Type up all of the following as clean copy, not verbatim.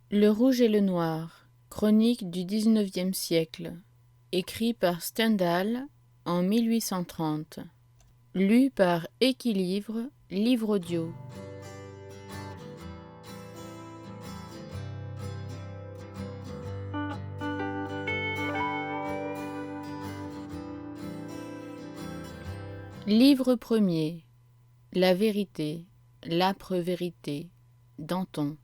Le rouge et le noir, chronique du XIXe siècle, écrit par Stendhal en 1830, lu par Équilivre, livre audio. Livre premier, La vérité, l'âpre vérité, Danton.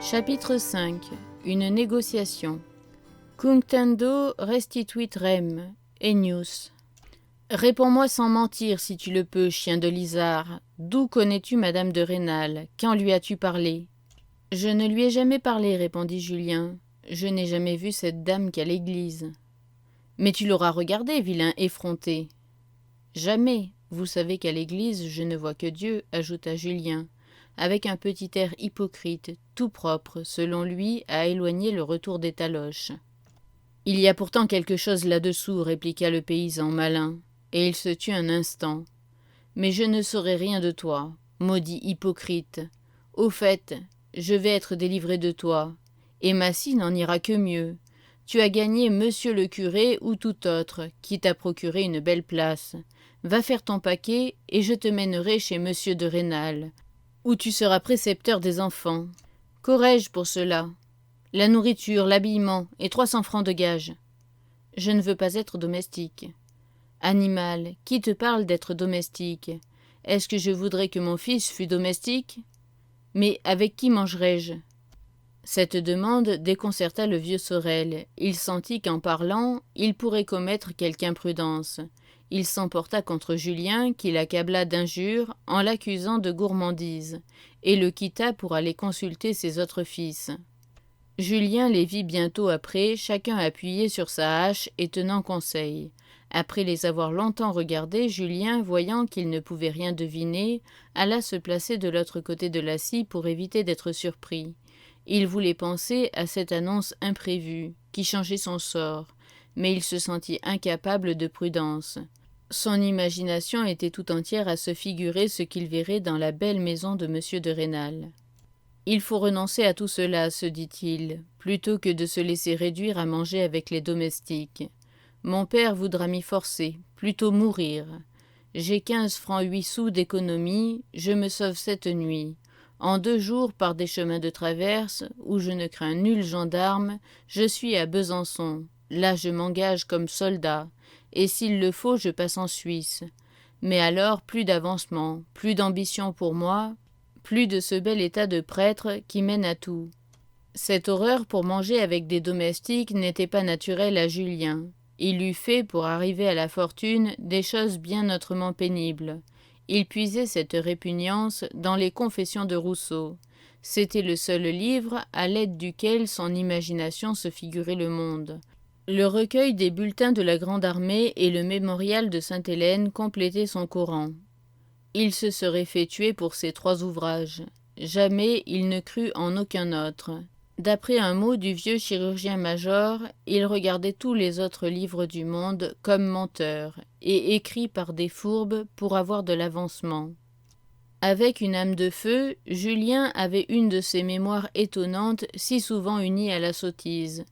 Chapitre 5. Une négociation. Cunctendo restituit rem, Ennius. Réponds-moi sans mentir si tu le peux, chien de Lisard. D'où connais-tu madame de Rênal? Quand lui as-tu parlé? Je ne lui ai jamais parlé, répondit Julien. Je n'ai jamais vu cette dame qu'à l'église. Mais tu l'auras regardée, vilain effronté. Jamais. Vous savez qu'à l'église je ne vois que Dieu, ajouta Julien, avec un petit air hypocrite, tout propre, selon lui, à éloigner le retour des taloches. Il y a pourtant quelque chose là-dessous, répliqua le paysan malin, et il se tut un instant. Mais je ne saurai rien de toi, maudit hypocrite. Au fait, je vais être délivré de toi, et Massy n'en ira que mieux. Tu as gagné monsieur le curé ou tout autre, qui t'a procuré une belle place. Va faire ton paquet, et je te mènerai chez monsieur de Rênal, où tu seras précepteur des enfants. Qu'aurais-je pour cela? La nourriture, l'habillement, et 300 francs de gage. Je ne veux pas être domestique. Animal, qui te parle d'être domestique? Est-ce que je voudrais que mon fils fût domestique? Mais avec qui mangerai-je? Cette demande déconcerta le vieux Sorel. Il sentit qu'en parlant, il pourrait commettre quelque imprudence. Il s'emporta contre Julien, qui l'accabla d'injures en l'accusant de gourmandise, et le quitta pour aller consulter ses autres fils. Julien les vit bientôt après, chacun appuyé sur sa hache et tenant conseil. Après les avoir longtemps regardés, Julien, voyant qu'il ne pouvait rien deviner, alla se placer de l'autre côté de la scie pour éviter d'être surpris. Il voulait penser à cette annonce imprévue, qui changeait son sort, mais il se sentit incapable de prudence. Son imagination était tout entière à se figurer ce qu'il verrait dans la belle maison de monsieur de Rênal. Il faut renoncer à tout cela, se dit-il, plutôt que de se laisser réduire à manger avec les domestiques. Mon père voudra m'y forcer, plutôt mourir. J'ai 15 francs 8 sous d'économie, je me sauve cette nuit. En 2 jours, par des chemins de traverse, où je ne crains nul gendarme, je suis à Besançon. Là je m'engage comme soldat, et s'il le faut, je passe en Suisse. Mais alors, plus d'avancement, plus d'ambition pour moi, plus de ce bel état de prêtre qui mène à tout. Cette horreur pour manger avec des domestiques n'était pas naturelle à Julien. Il eût fait, pour arriver à la fortune, des choses bien autrement pénibles. Il puisait cette répugnance dans les Confessions de Rousseau. C'était le seul livre à l'aide duquel son imagination se figurait le monde. Le recueil des bulletins de la Grande Armée et le mémorial de Sainte-Hélène complétaient son Coran. Il se serait fait tuer pour ces 3 ouvrages. Jamais il ne crut en aucun autre. D'après un mot du vieux chirurgien-major, il regardait tous les autres livres du monde comme menteurs, et écrits par des fourbes pour avoir de l'avancement. Avec une âme de feu, Julien avait une de ces mémoires étonnantes si souvent unies à la sottise.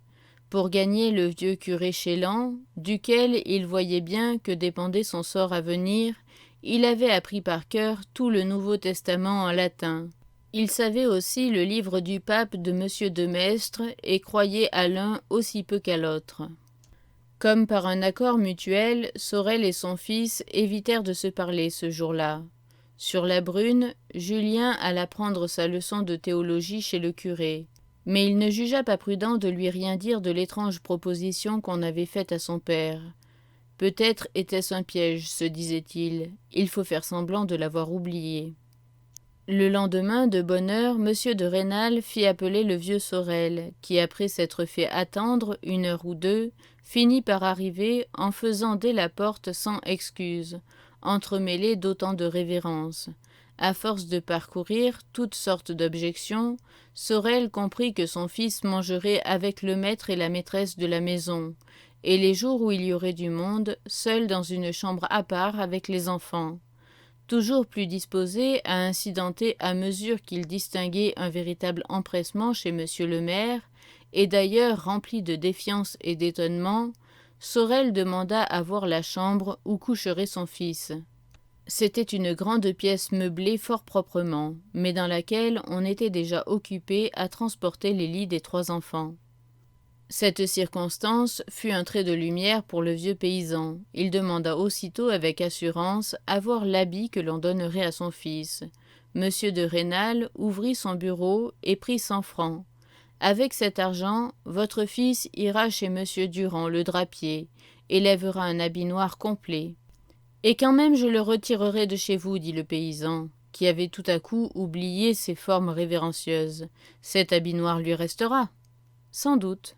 Pour gagner le vieux curé Chélan, duquel il voyait bien que dépendait son sort à venir, il avait appris par cœur tout le Nouveau Testament en latin. Il savait aussi le livre du pape de M. de Maistre et croyait à l'un aussi peu qu'à l'autre. Comme par un accord mutuel, Sorel et son fils évitèrent de se parler ce jour-là. Sur la Brune, Julien alla prendre sa leçon de théologie chez le curé. Mais il ne jugea pas prudent de lui rien dire de l'étrange proposition qu'on avait faite à son père. Peut-être était-ce un piège, se disait-il. Il faut faire semblant de l'avoir oublié. Le lendemain, de bonne heure, M. de Rênal fit appeler le vieux Sorel, qui, après s'être fait attendre 1 heure ou 2, finit par arriver en faisant dès la porte sans excuse, entremêlée d'autant de révérence. À force de parcourir toutes sortes d'objections, Sorel comprit que son fils mangerait avec le maître et la maîtresse de la maison, et les jours où il y aurait du monde, seul dans une chambre à part avec les enfants. Toujours plus disposé à incidenter à mesure qu'il distinguait un véritable empressement chez monsieur le maire, et d'ailleurs rempli de défiance et d'étonnement, Sorel demanda à voir la chambre où coucherait son fils. C'était une grande pièce meublée fort proprement, mais dans laquelle on était déjà occupé à transporter les lits des 3 enfants. Cette circonstance fut un trait de lumière pour le vieux paysan. Il demanda aussitôt avec assurance à voir l'habit que l'on donnerait à son fils. Monsieur de Rênal ouvrit son bureau et prit 100 francs. Avec cet argent, votre fils ira chez monsieur Durand, le drapier, et lèvera un habit noir complet. Et quand même je le retirerai de chez vous, dit le paysan, qui avait tout à coup oublié ses formes révérencieuses. Cet habit noir lui restera. Sans doute.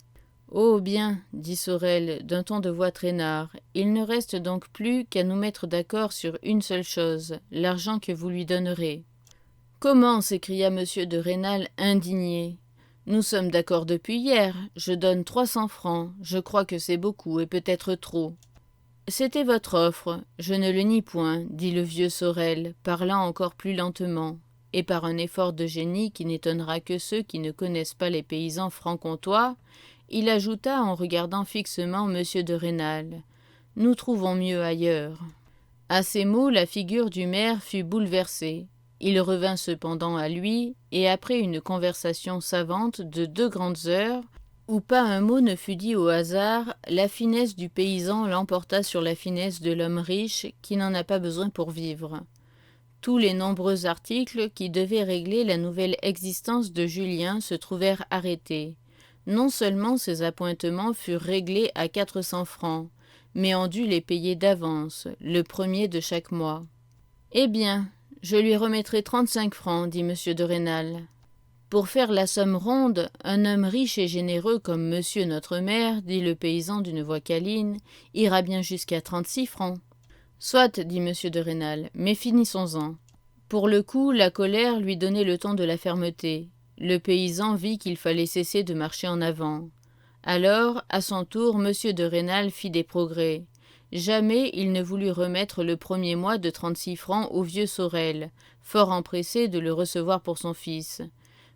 Oh bien, dit Sorel d'un ton de voix traînard, il ne reste donc plus qu'à nous mettre d'accord sur une seule chose, l'argent que vous lui donnerez. Comment s'écria monsieur de Rênal indigné. Nous sommes d'accord depuis hier, je donne 300 francs, je crois que c'est beaucoup et peut-être trop. C'était votre offre, je ne le nie point, dit le vieux Sorel, parlant encore plus lentement, et par un effort de génie qui n'étonnera que ceux qui ne connaissent pas les paysans franc-comtois, il ajouta en regardant fixement monsieur de Rênal. « Nous trouvons mieux ailleurs. » À ces mots, la figure du maire fut bouleversée. Il revint cependant à lui, et après une conversation savante de 2 grandes heures, où pas un mot ne fut dit au hasard, la finesse du paysan l'emporta sur la finesse de l'homme riche qui n'en a pas besoin pour vivre. Tous les nombreux articles qui devaient régler la nouvelle existence de Julien se trouvèrent arrêtés. Non seulement ces appointements furent réglés à 400 francs, mais on dut les payer d'avance, le 1er de chaque mois. « Eh bien, je lui remettrai 35 francs, dit monsieur de Rênal. Pour faire la somme ronde, un homme riche et généreux comme monsieur notre maire, dit le paysan d'une voix câline, ira bien jusqu'à 36 francs. Soit, dit monsieur de Rênal, mais finissons-en. Pour le coup, la colère lui donnait le ton de la fermeté. Le paysan vit qu'il fallait cesser de marcher en avant. Alors, à son tour, monsieur de Rênal fit des progrès. Jamais il ne voulut remettre le 1er mois de 36 francs au vieux Sorel, fort empressé de le recevoir pour son fils.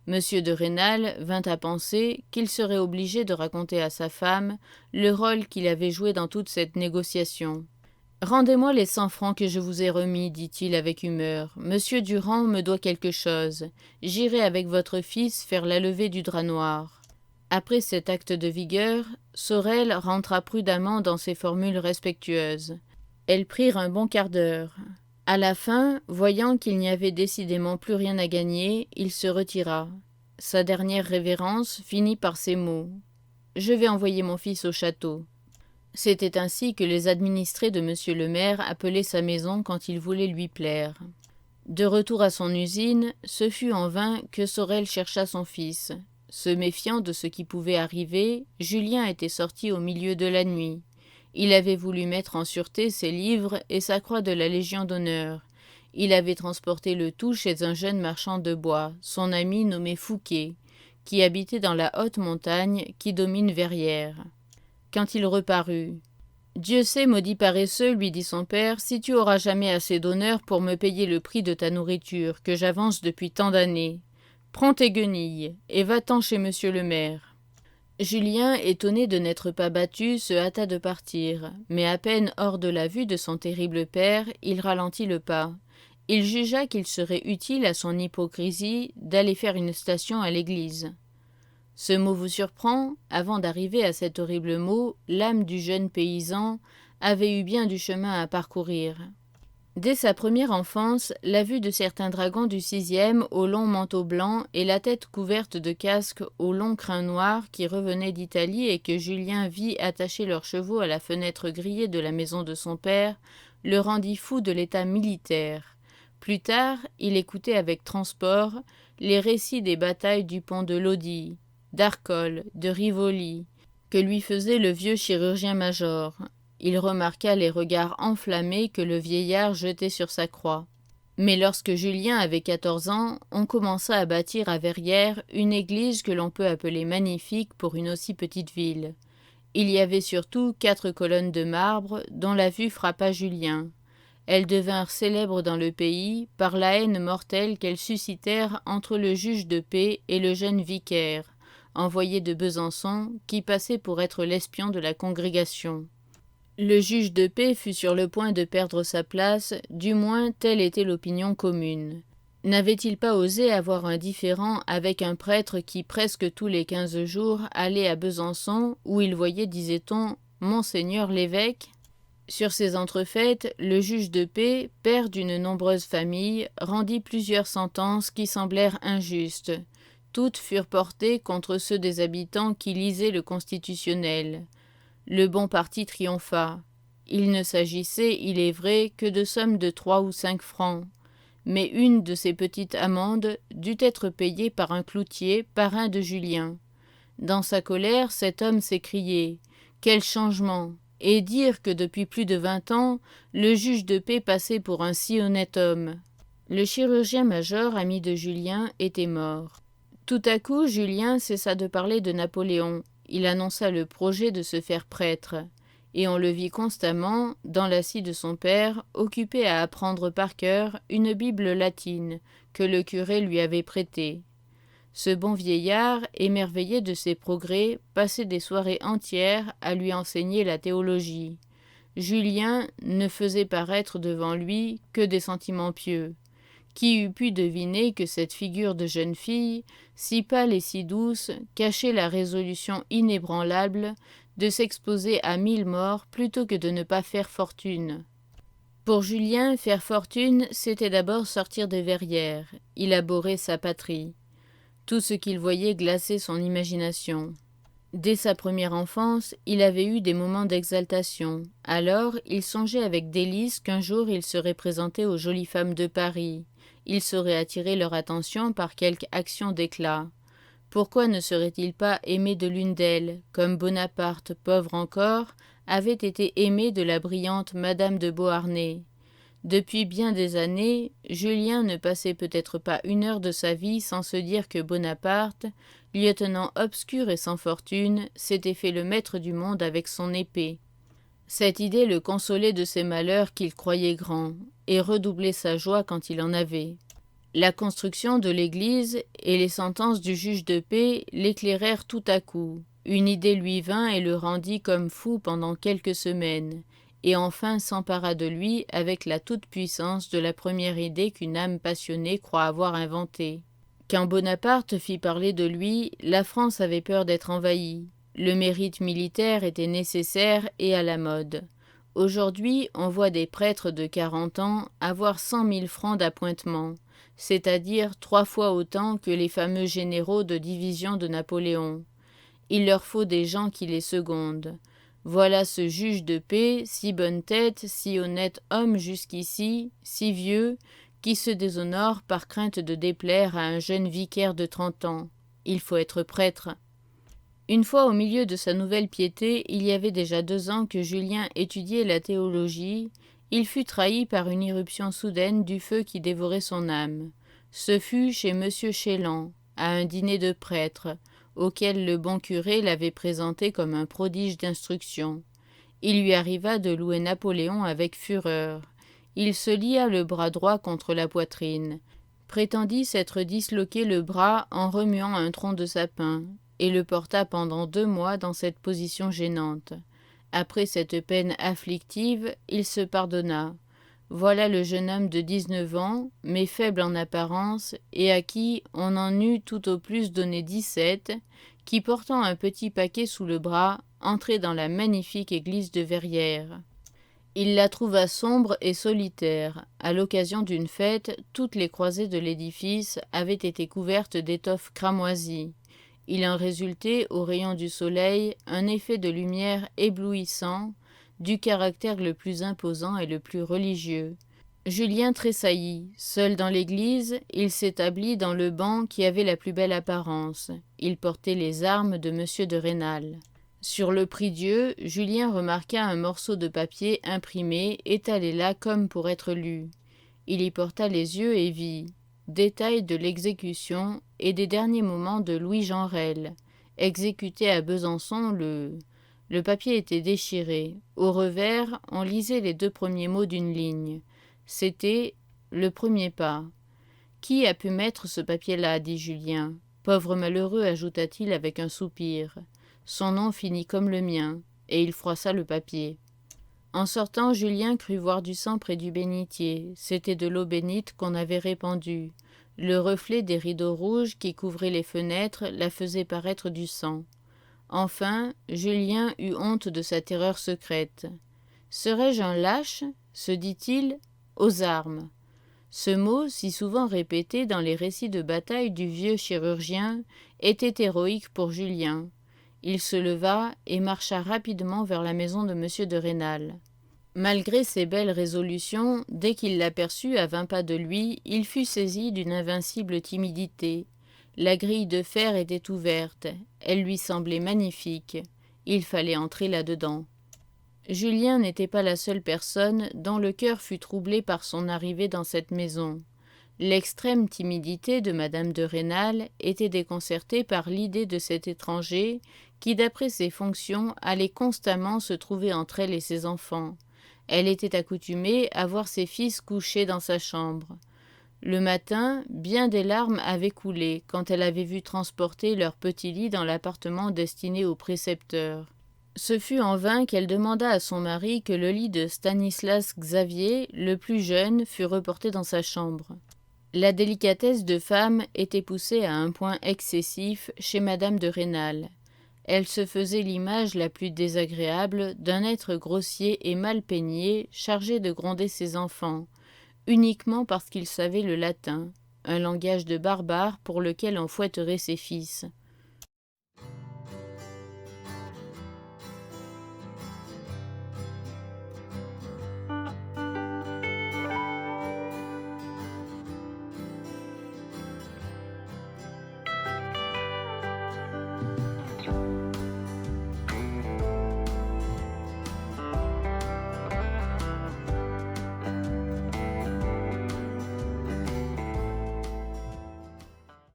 Monsieur de Rênal vint à penser qu'il serait obligé de raconter à sa femme le rôle qu'il avait joué dans toute cette négociation. « Rendez-moi les 100 francs que je vous ai remis, dit-il avec humeur. Monsieur Durand me doit quelque chose. J'irai avec votre fils faire la levée du drap noir. » Après cet acte de vigueur, Sorel rentra prudemment dans ses formules respectueuses. Elles prirent un bon quart d'heure. À la fin, voyant qu'il n'y avait décidément plus rien à gagner, il se retira. Sa dernière révérence finit par ces mots. « Je vais envoyer mon fils au château. » C'était ainsi que les administrés de monsieur le maire appelaient sa maison quand ils voulaient lui plaire. De retour à son usine, ce fut en vain que Sorel chercha son fils. Se méfiant de ce qui pouvait arriver, Julien était sorti au milieu de la nuit. Il avait voulu mettre en sûreté ses livres et sa croix de la Légion d'honneur. Il avait transporté le tout chez un jeune marchand de bois, son ami nommé Fouquet, qui habitait dans la haute montagne qui domine Verrières. Quand il reparut, « Dieu sait, maudit paresseux, lui dit son père, si tu auras jamais assez d'honneur pour me payer le prix de ta nourriture, que j'avance depuis tant d'années. Prends tes guenilles, et va-t'en chez monsieur le maire. » Julien, étonné de n'être pas battu, se hâta de partir, mais à peine hors de la vue de son terrible père, il ralentit le pas. Il jugea qu'il serait utile à son hypocrisie d'aller faire une station à l'église. Ce mot vous surprend? Avant d'arriver à cet horrible mot, l'âme du jeune paysan avait eu bien du chemin à parcourir. Dès sa première enfance, la vue de certains dragons du 6e au long manteau blanc et la tête couverte de casques au long crin noir qui revenaient d'Italie et que Julien vit attacher leurs chevaux à la fenêtre grillée de la maison de son père, le rendit fou de l'état militaire. Plus tard, il écoutait avec transport les récits des batailles du pont de Lodi, d'Arcole, de Rivoli, que lui faisait le vieux chirurgien-major. Il remarqua les regards enflammés que le vieillard jetait sur sa croix. Mais lorsque Julien avait 14 ans, on commença à bâtir à Verrières une église que l'on peut appeler magnifique pour une aussi petite ville. Il y avait surtout 4 colonnes de marbre dont la vue frappa Julien. Elles devinrent célèbres dans le pays par la haine mortelle qu'elles suscitèrent entre le juge de paix et le jeune vicaire, envoyé de Besançon, qui passait pour être l'espion de la congrégation. Le juge de paix fut sur le point de perdre sa place, du moins telle était l'opinion commune. N'avait-il pas osé avoir un différend avec un prêtre qui presque tous les 15 jours allait à Besançon, où il voyait, disait-on, Monseigneur l'évêque ? Sur ces entrefaites, le juge de paix, père d'une nombreuse famille, rendit plusieurs sentences qui semblèrent injustes. Toutes furent portées contre ceux des habitants qui lisaient le constitutionnel. Le bon parti triompha. Il ne s'agissait, il est vrai, que de sommes de 3 ou 5 francs. Mais une de ces petites amendes dut être payée par un cloutier, parrain de Julien. Dans sa colère, cet homme s'écriait « Quel changement !» et dire que depuis plus de 20 ans, le juge de paix passait pour un si honnête homme. Le chirurgien-major, ami de Julien, était mort. Tout à coup, Julien cessa de parler de Napoléon. Il annonça le projet de se faire prêtre, et on le vit constamment, dans la scie de son père, occupé à apprendre par cœur une Bible latine que le curé lui avait prêtée. Ce bon vieillard, émerveillé de ses progrès, passait des soirées entières à lui enseigner la théologie. Julien ne faisait paraître devant lui que des sentiments pieux. Qui eût pu deviner que cette figure de jeune fille, si pâle et si douce, cachait la résolution inébranlable de s'exposer à 1000 morts plutôt que de ne pas faire fortune. Pour Julien, faire fortune, c'était d'abord sortir de Verrières. Il abhorrait sa patrie. Tout ce qu'il voyait glaçait son imagination. Dès sa première enfance, il avait eu des moments d'exaltation. Alors, il songeait avec délice qu'un jour il serait présenté aux jolies femmes de Paris. Il saurait attirer leur attention par quelque action d'éclat. Pourquoi ne serait-il pas aimé de l'une d'elles, comme Bonaparte, pauvre encore, avait été aimé de la brillante Madame de Beauharnais ? Depuis bien des années, Julien ne passait peut-être pas une heure de sa vie sans se dire que Bonaparte, lieutenant obscur et sans fortune, s'était fait le maître du monde avec son épée. Cette idée le consolait de ses malheurs qu'il croyait grands, et redoublait sa joie quand il en avait. La construction de l'église et les sentences du juge de paix l'éclairèrent tout à coup. Une idée lui vint et le rendit comme fou pendant quelques semaines, et enfin s'empara de lui avec la toute-puissance de la première idée qu'une âme passionnée croit avoir inventée. Quand Bonaparte fit parler de lui, la France avait peur d'être envahie. Le mérite militaire était nécessaire et à la mode. Aujourd'hui, on voit des prêtres de 40 ans avoir 100 000 francs d'appointement, c'est-à-dire 3 fois autant que les fameux généraux de division de Napoléon. Il leur faut des gens qui les secondent. Voilà ce juge de paix, si bonne tête, si honnête homme jusqu'ici, si vieux, qui se déshonore par crainte de déplaire à un jeune vicaire de 30 ans. Il faut être prêtre. Une fois au milieu de sa nouvelle piété, il y avait déjà 2 ans que Julien étudiait la théologie, il fut trahi par une irruption soudaine du feu qui dévorait son âme. Ce fut chez M. Chélan, à un dîner de prêtres, auquel le bon curé l'avait présenté comme un prodige d'instruction. Il lui arriva de louer Napoléon avec fureur. Il se lia le bras droit contre la poitrine, prétendit s'être disloqué le bras en remuant un tronc de sapin, et le porta pendant 2 mois dans cette position gênante. Après cette peine afflictive, il se pardonna. Voilà le jeune homme de 19 ans, mais faible en apparence, et à qui on en eût tout au plus donné 17, qui, portant un petit paquet sous le bras, entrait dans la magnifique église de Verrières. Il la trouva sombre et solitaire. À l'occasion d'une fête, toutes les croisées de l'édifice avaient été couvertes d'étoffes cramoisies. Il en résultait, aux rayons du soleil, un effet de lumière éblouissant, du caractère le plus imposant et le plus religieux. Julien tressaillit. Seul dans l'église, il s'établit dans le banc qui avait la plus belle apparence. Il portait les armes de M. de Rênal. Sur le prie-dieu, Julien remarqua un morceau de papier imprimé, étalé là comme pour être lu. Il y porta les yeux et vit détail de l'exécution et des derniers moments de Louis Jeanrel, exécuté à Besançon Le papier était déchiré. Au revers, on lisait les 2 premiers mots d'une ligne. C'était « le premier pas ». « Qui a pu mettre ce papier-là » dit Julien. « Pauvre malheureux » ajouta-t-il avec un soupir. Son nom finit comme le mien, et il froissa le papier. En sortant, Julien crut voir du sang près du bénitier. C'était de l'eau bénite qu'on avait répandue. Le reflet des rideaux rouges qui couvraient les fenêtres la faisait paraître du sang. Enfin, Julien eut honte de sa terreur secrète. « Serais-je un lâche ?» se dit-il. « Aux armes !» Ce mot, si souvent répété dans les récits de bataille du vieux chirurgien, était héroïque pour Julien. Il se leva et marcha rapidement vers la maison de M. de Rênal. Malgré ses belles résolutions, dès qu'il l'aperçut à 20 pas de lui, il fut saisi d'une invincible timidité. La grille de fer était ouverte, elle lui semblait magnifique. Il fallait entrer là-dedans. Julien n'était pas la seule personne dont le cœur fut troublé par son arrivée dans cette maison. L'extrême timidité de madame de Rênal était déconcertée par l'idée de cet étranger qui, d'après ses fonctions, allait constamment se trouver entre elle et ses enfants. Elle était accoutumée à voir ses fils couchés dans sa chambre. Le matin, bien des larmes avaient coulé quand elle avait vu transporter leur petit lit dans l'appartement destiné au précepteur. Ce fut en vain qu'elle demanda à son mari que le lit de Stanislas Xavier, le plus jeune, fût reporté dans sa chambre. La délicatesse de femme était poussée à un point excessif chez madame de Rênal. Elle se faisait l'image la plus désagréable d'un être grossier et mal peigné, chargé de gronder ses enfants, uniquement parce qu'il savait le latin, un langage de barbare pour lequel on fouetterait ses fils.